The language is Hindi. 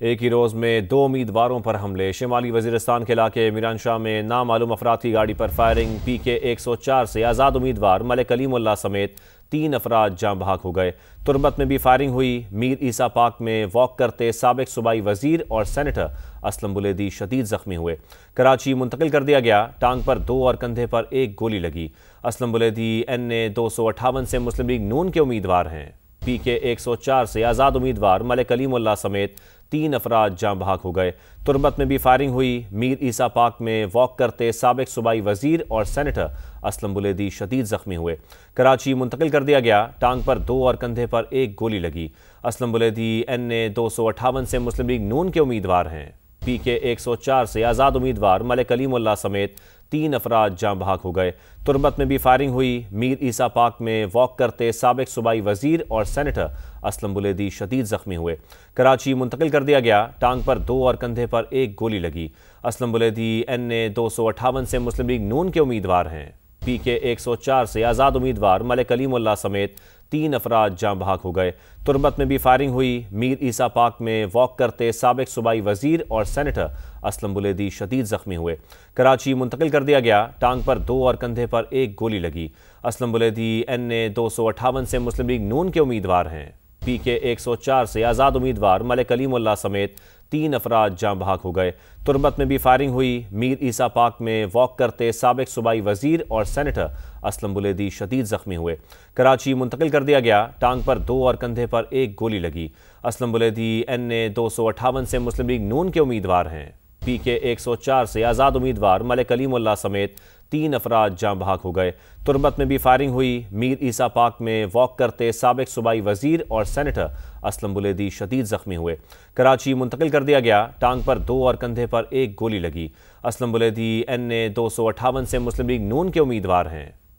एक ही रोज में दो उम्मीदवारों पर हमले। शिमाली वजीरिस्तान के इलाके मीरानशाह में नामालूम अफराद की गाड़ी पर फायरिंग। PK 104 से आज़ाद उम्मीदवार मलिक कलीमुल्लाह समेत 3 अफराद जाँ बहक हो गए। तुरबत में भी फायरिंग हुई। मीर ईसा पार्क में वॉक करते साबिक सूबाई वजीर और सेनेटर असलम बुलेदी शदीद जख्मी हुए। कराची मुंतकिल कर दिया गया। टांग पर 2 और कंधे पर 1 गोली लगी। असलम बुलेदी NA 258 से मुस्लिम लीग नून के उम्मीदवार हैं। PK 104 से आज़ाद उम्मीदवार मलिक कलीमुल्लाह समेत 3 अफराद जाँ बहक हो गए। तुरबत में भी फायरिंग हुई। मीर ईसा पार्क में वॉक करते साबिक सूबाई वजीर और सेनेटर असलम बुलेदी शदीद जख्मी हुए। कराची मुंतकिल कर दिया गया। टांग पर 2 और कंधे पर 1 गोली लगी। असलम बुलेदी NA 258 से मुस्लिम लीग नून के उम्मीदवार हैं। PK 104 से आज़ाद उम्मीदवार मलिक कलीमुल्लाह समेत 3 अफराद जाँ बहक हो गए। तुरबत में भी फायरिंग हुई। मीर ईसा पार्क में वॉक करते साबिक सूबाई वजीर और सेनेटर असलम बुलेदी शदीद जख्मी हुए। कराची मुंतकिल कर दिया गया। टांग पर 2 और कंधे पर 1 गोली लगी। असलम बुलेदी NA 258 से मुस्लिम लीग नून के उम्मीदवार हैं। PK 104 से आज़ाद उम्मीदवार मलिक कलीमुल्लाह समेत 3 अफराद जाँ बहक हो गए। तुरबत में भी फायरिंग हुई। मीर ईसा पार्क में वॉक करते साबिक सूबाई वजीर और सेनेटर असलम बुलेदी शदीद जख्मी हुए। कराची मुंतकिल कर दिया गया। टांग पर 2 और कंधे पर 1 गोली लगी। असलम बुलेदी NA 258 से मुस्लिम लीग नून के उम्मीदवार हैं। PK 104 से आज़ाद उम्मीदवार मलिक कलीमुल्लाह समेत 3 अफराद जाँ बहक हो गए। तुरबत में भी फायरिंग हुई। मीर ईसा पार्क में वॉक करते साबिक सूबाई वजीर और सेनेटर असलम बुलेदी शदीद जख्मी हुए। कराची मुंतकिल कर दिया गया। टांग पर 2 और कंधे पर 1 गोली लगी। असलम बुलेदी NA 258 से मुस्लिम लीग नून के उम्मीदवार हैं। PK 104 से आज़ाद उम्मीदवार मलिक कलीमुल्लाह समेत 3 अफराद जाँ बहक हो गए। तुरबत में भी फायरिंग हुई। मीर ईसा पार्क में वॉक करते साबिक सूबाई वजीर और सेनेटर असलम बुलेदी शदीद जख्मी हुए। कराची मुंतकिल कर दिया गया। टांग पर 2 और कंधे पर 1 गोली लगी। असलम बुलेदी NA 258 से मुस्लिम लीग नून के उम्मीदवार हैं। PK 104 से आज़ाद उम्मीदवार मलिक कलीमुल्लाह समेत 3 अफराद जाँ बहक हो गए। तुरबत में भी फायरिंग हुई। मीर ईसा पार्क में वॉक करते साबिक सूबाई वजीर और सेनेटर असलम बुलेदी शदीद जख्मी हुए। कराची मुंतकिल कर दिया गया। टांग पर 2 और कंधे पर 1 गोली लगी। असलम बुलेदी NA 258 से मुस्लिम लीग नून के उम्मीदवार हैं।